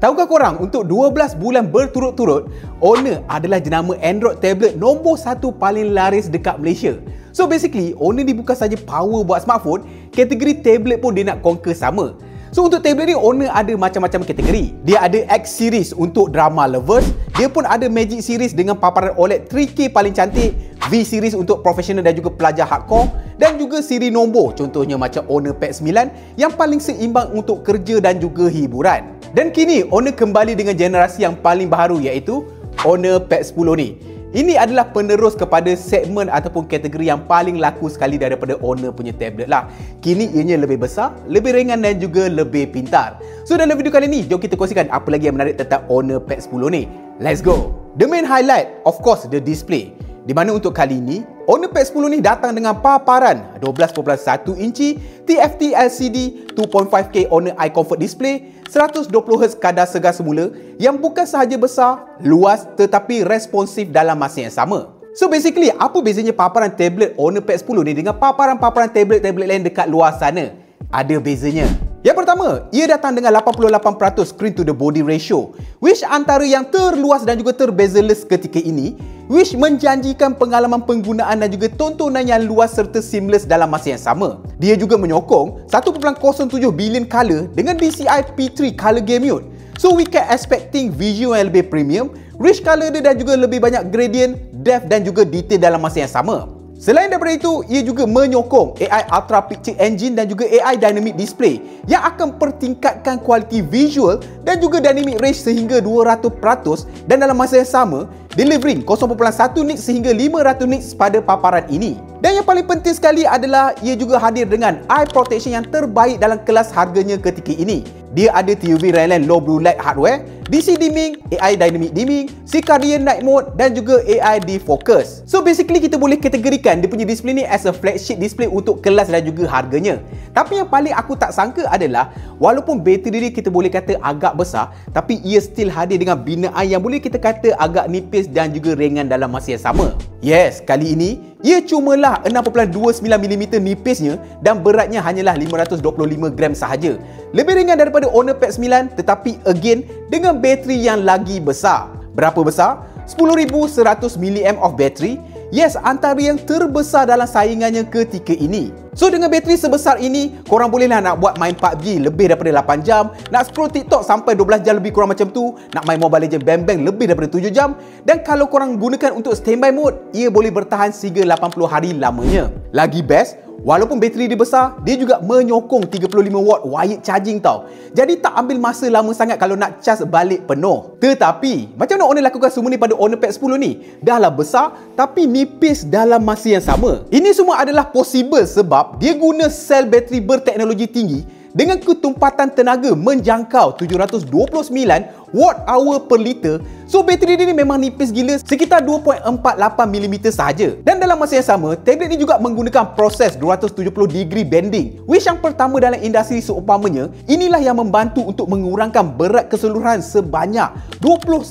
Tahukah korang untuk 12 bulan berturut-turut, Honor adalah jenama Android tablet nombor 1 paling laris dekat Malaysia. So basically, Honor ni bukan saja power buat smartphone, kategori tablet pun dia nak conquer sama. So untuk tablet ni, Honor ada macam-macam kategori. Dia ada X series untuk drama lovers, dia pun ada Magic series dengan paparan OLED 3K paling cantik, V series untuk profesional dan juga pelajar hardcore, dan juga siri nombor contohnya macam Honor Pad 9 yang paling seimbang untuk kerja dan juga hiburan. Dan kini Honor kembali dengan generasi yang paling baharu iaitu Honor Pad 10 ni. Ini adalah penerus kepada segmen ataupun kategori yang paling laku sekali daripada Honor punya tablet lah. Kini ianya lebih besar, lebih ringan dan juga lebih pintar. So dalam video kali ni, jom kita kongsikan apa lagi yang menarik tentang Honor Pad 10 ni. Let's go! The main highlight, of course, the display. Di mana untuk kali ini, Honor Pad 10 ni datang dengan paparan 12.1 inci TFT LCD 2.5K Honor Eye Comfort Display 120Hz kadar segar semula yang bukan sahaja besar, luas tetapi responsif dalam masa yang sama. So basically, apa bezanya paparan tablet Honor Pad 10 ni dengan paparan-paparan tablet-tablet lain dekat luar sana? Ada bezanya. Yang pertama, ia datang dengan 88% screen to the body ratio, which antara yang terluas dan juga terbezel-less ketika ini, which menjanjikan pengalaman penggunaan dan juga tontonan yang luas serta seamless dalam masa yang sama. Dia juga menyokong 1.07 billion color dengan DCI P3 color game mode. So we can expecting visual yang lebih premium, rich color dia dan juga lebih banyak gradient, depth dan juga detail dalam masa yang sama. Selain daripada itu, ia juga menyokong AI Ultra Picture Engine dan juga AI Dynamic Display yang akan pertingkatkan kualiti visual dan juga dynamic range sehingga 200% dan dalam masa yang sama, delivering 0.1 nits sehingga 500 nits pada paparan ini. Dan yang paling penting sekali adalah ia juga hadir dengan eye protection yang terbaik dalam kelas harganya ketika ini. Dia ada TUV Reline Low Blue Light hardware, DC dimming, AI Dynamic Dimming, Circadian Night Mode dan juga AI Defocus. So basically kita boleh kategorikan dia punya display ni as a flagship display untuk kelas dan juga harganya. Tapi yang paling aku tak sangka adalah walaupun bateri dia kita boleh kata agak besar, tapi ia still hadir dengan binaan yang boleh kita kata agak nipis dan juga ringan dalam masa yang sama. Yes, kali ini ia cumalah 6.29mm nipisnya dan beratnya hanyalah 525 gram sahaja. Lebih ringan daripada Honor Pad 9 tetapi again dengan bateri yang lagi besar. Berapa besar? 10,100 mAh of battery. Yes, antara yang terbesar dalam saingannya ketika ini. So dengan bateri sebesar ini, korang bolehlah nak buat main PUBG lebih daripada 8 jam, nak scroll TikTok sampai 12 jam lebih kurang macam tu, nak main Mobile Legends Bang Bang lebih daripada 7 jam, dan kalau korang gunakan untuk standby mode, ia boleh bertahan sehingga 80 hari lamanya. Lagi best, walaupun bateri dia besar, dia juga menyokong 35W wired charging tau. Jadi tak ambil masa lama sangat kalau nak cas balik penuh. Tetapi, macam mana Honor lakukan semua ni pada Honor Pad 10 ni? Dah lah besar, tapi nipis dalam masa yang sama. Ini semua adalah possible sebab dia guna sel bateri berteknologi tinggi dengan ketumpatan tenaga menjangkau 729 Wh per liter. So bateri dia ni memang nipis gila, sekitar 2.48mm sahaja. Dan dalam masa yang sama, tablet ni juga menggunakan proses 270 degree bending, which yang pertama dalam industri seumpamanya. Inilah yang membantu untuk mengurangkan berat keseluruhan sebanyak 29%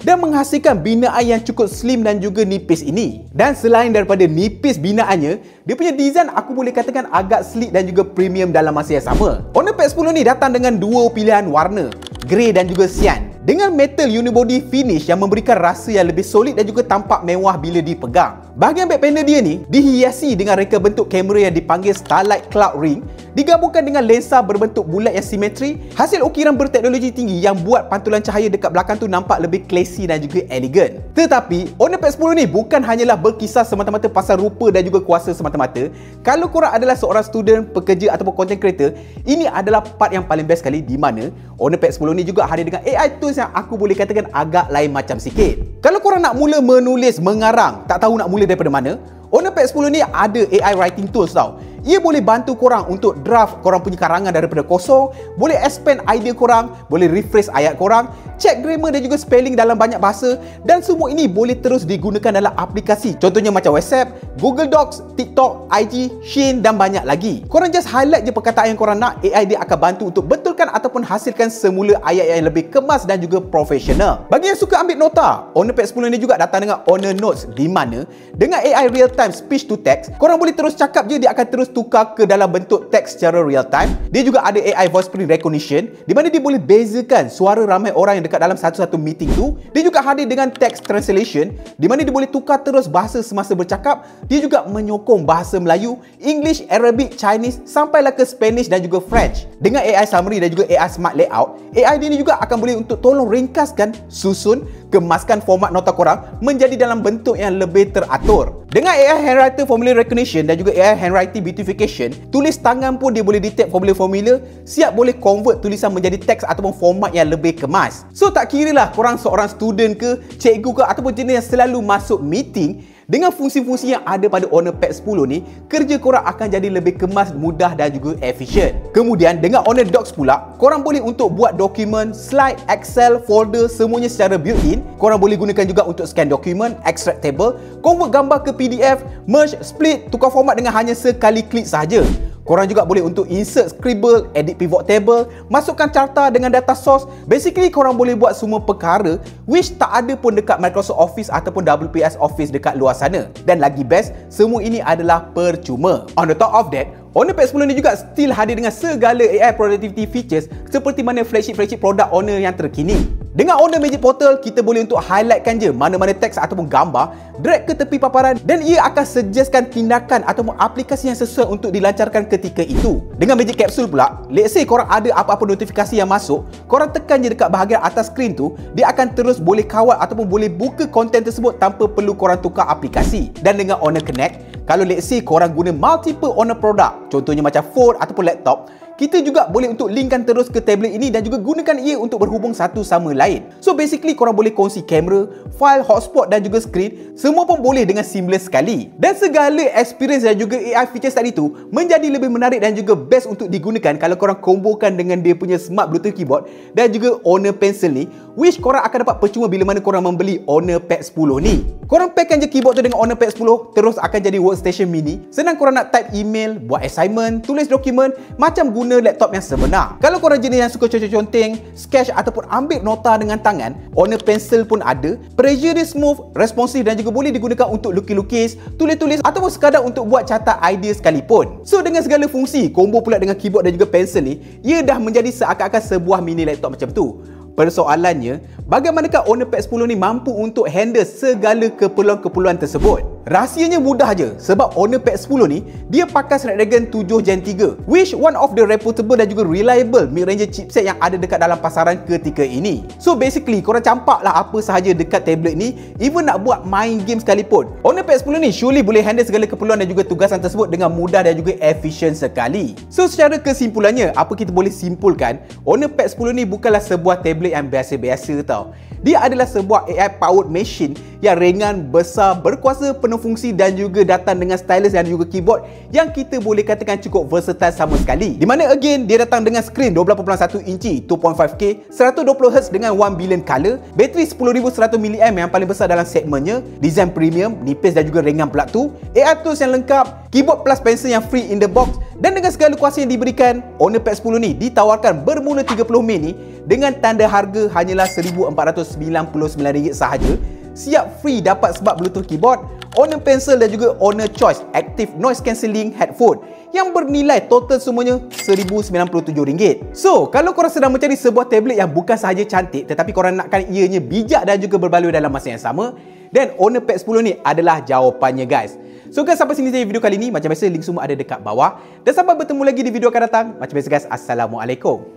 dan menghasilkan binaan yang cukup slim dan juga nipis ini. Dan selain daripada nipis binaannya, dia punya design aku boleh katakan agak sleek dan juga premium dalam masa yang sama. Honor Pad 10 ni datang dengan dua pilihan warna, grey dan juga cyan, dengan metal unibody finish yang memberikan rasa yang lebih solid dan juga tampak mewah bila dipegang. Bahagian back panel dia ni dihiasi dengan reka bentuk kamera yang dipanggil Starlight Cloud Ring, digabungkan dengan lensa berbentuk bulat yang simetri, hasil ukiran berteknologi tinggi yang buat pantulan cahaya dekat belakang tu nampak lebih classy dan juga elegan. Tetapi Honor Pad 10 ni bukan hanyalah berkisar semata-mata pasal rupa dan juga kuasa semata-mata. Kalau korang adalah seorang student, pekerja ataupun content creator, ini adalah part yang paling best sekali, di mana Honor Pad 10 ni juga hadir dengan AI tools yang aku boleh katakan agak lain macam sikit. Kalau korang nak mula menulis, mengarang, tak tahu nak mula daripada mana, Honor Pad 10 ni ada AI writing tools tau. Ia boleh bantu korang untuk draft korang punya karangan daripada kosong, boleh expand idea korang, boleh rephrase ayat korang, check grammar dan juga spelling dalam banyak bahasa, dan semua ini boleh terus digunakan dalam aplikasi contohnya macam WhatsApp, Google Docs, TikTok, IG, Shein dan banyak lagi. Korang just highlight je perkataan yang korang nak, AI dia akan bantu untuk betulkan ataupun hasilkan semula ayat yang lebih kemas dan juga profesional. Bagi yang suka ambil nota, Honor Pad 10 ni juga datang dengan Honor Notes, di mana dengan AI real time speech to text, korang boleh terus cakap je, dia akan terus tukar ke dalam bentuk teks secara real time. Dia juga ada AI voice recognition, di mana dia boleh bezakan suara ramai orang yang dekat dalam satu-satu meeting tu. Dia juga hadir dengan text translation, di mana dia boleh tukar terus bahasa semasa bercakap. Dia juga menyokong bahasa Melayu, English, Arabic, Chinese sampailah ke Spanish dan juga French. Dengan AI summary dan juga AI smart layout, AI ni juga akan boleh untuk tolong ringkaskan, susun, kemaskan format nota korang menjadi dalam bentuk yang lebih teratur. Dengan AI handwriter formula recognition dan juga AI handwriting beautification, tulis tangan pun dia boleh detect formula-formula, siap boleh convert tulisan menjadi teks ataupun format yang lebih kemas. So tak kira lah korang seorang student ke, cikgu ke ataupun jenis yang selalu masuk meeting, dengan fungsi-fungsi yang ada pada Honor Pad 10 ni, kerja korang akan jadi lebih kemas, mudah dan juga efisien. Kemudian dengan Honor Docs pula, korang boleh untuk buat dokumen, slide, Excel, folder, semuanya secara built-in. Korang boleh gunakan juga untuk scan dokumen, extract table, convert gambar ke PDF, merge, split, tukar format dengan hanya sekali klik sahaja. Korang juga boleh untuk insert scribble, edit pivot table, masukkan carta dengan data source. Basically korang boleh buat semua perkara which tak ada pun dekat Microsoft Office ataupun WPS Office dekat luar sana. Dan lagi best, semua ini adalah percuma. On the top of that, Honor Pad 10 ni juga still hadir dengan segala AI productivity features seperti mana flagship produk Honor yang terkini. Dengan Honor Magic Portal, kita boleh untuk highlightkan je mana-mana teks ataupun gambar, drag ke tepi paparan dan ia akan suggestkan tindakan ataupun aplikasi yang sesuai untuk dilancarkan ketika itu. Dengan Magic Capsule pula, let's say korang ada apa-apa notifikasi yang masuk, korang tekan je dekat bahagian atas skrin tu, dia akan terus boleh kawal ataupun boleh buka konten tersebut tanpa perlu korang tukar aplikasi. Dan dengan Honor Connect, kalau let's say korang guna multiple Honor product, contohnya macam phone ataupun laptop, kita juga boleh untuk linkkan terus ke tablet ini dan juga gunakan ia untuk berhubung satu sama lain. So basically korang boleh kongsi kamera, file, hotspot dan juga skrin, semua pun boleh dengan seamless sekali. Dan segala experience dan juga AI features tadi tu menjadi lebih menarik dan juga best untuk digunakan kalau korang kombokan dengan dia punya smart Bluetooth keyboard dan juga Honor Pencil ni, which korang akan dapat percuma bila mana korang membeli Honor Pad 10 ni. Korang packkan je keyboard tu dengan Honor Pad 10, terus akan jadi workstation mini. Senang korang nak type email, buat assignment, tulis dokumen, macam guna laptop yang sebenar. Kalau korang jenis yang suka conteng, sketch ataupun ambil nota dengan tangan, Honor Pencil pun ada. Pressure dia smooth, responsif dan juga boleh digunakan untuk lukis-lukis, tulis-tulis ataupun sekadar untuk buat catat idea sekalipun. So dengan segala fungsi, combo pula dengan keyboard dan juga pensel ni, ia dah menjadi seakan-akan sebuah mini laptop macam tu. Persoalannya, bagaimanakah Honor Pad 10 ni mampu untuk handle segala keperluan-keperluan tersebut? Rahsianya mudah je, sebab Honor Pad 10 ni dia pakai Snapdragon 7 Gen 3, which one of the reputable dan juga reliable mid-range chipset yang ada dekat dalam pasaran ketika ini. So basically korang campaklah apa sahaja dekat tablet ni, even nak buat main game sekalipun, Honor Pad 10 ni surely boleh handle segala keperluan dan juga tugasan tersebut dengan mudah dan juga efisien sekali. So secara kesimpulannya, apa kita boleh simpulkan, Honor Pad 10 ni bukanlah sebuah tablet yang biasa-biasa tau. Dia adalah sebuah AI powered machine yang ringan, besar, berkuasa, penuh fungsi dan juga datang dengan stylus dan juga keyboard yang kita boleh katakan cukup versatile sama sekali. Di mana again dia datang dengan skrin 12.1 inci 2.5K, 120Hz dengan 1 billion color, bateri 10,100 mAh yang paling besar dalam segmennya, design premium, nipis dan juga ringan pula tu, AI tools yang lengkap, keyboard plus pencil yang free in the box, dan dengan segala kuasa yang diberikan, Honor Pad 10 ni ditawarkan bermula 30 Mei ni dengan tanda harga hanyalah RM1,499 sahaja. Siap free dapat smart Bluetooth keyboard, Honor Pencil dan juga Honor Choice Active Noise Cancelling Headphone yang bernilai total semuanya RM1,097. So, kalau korang sedang mencari sebuah tablet yang bukan sahaja cantik tetapi korang nakkan ianya bijak dan juga berbaloi dalam masa yang sama, dan Honor Pad 10 ni adalah jawapannya guys. So guys, sampai sini saja video kali ni. Macam biasa link semua ada dekat bawah. Dan sampai bertemu lagi di video akan datang. Macam biasa guys, Assalamualaikum.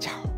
Ciao.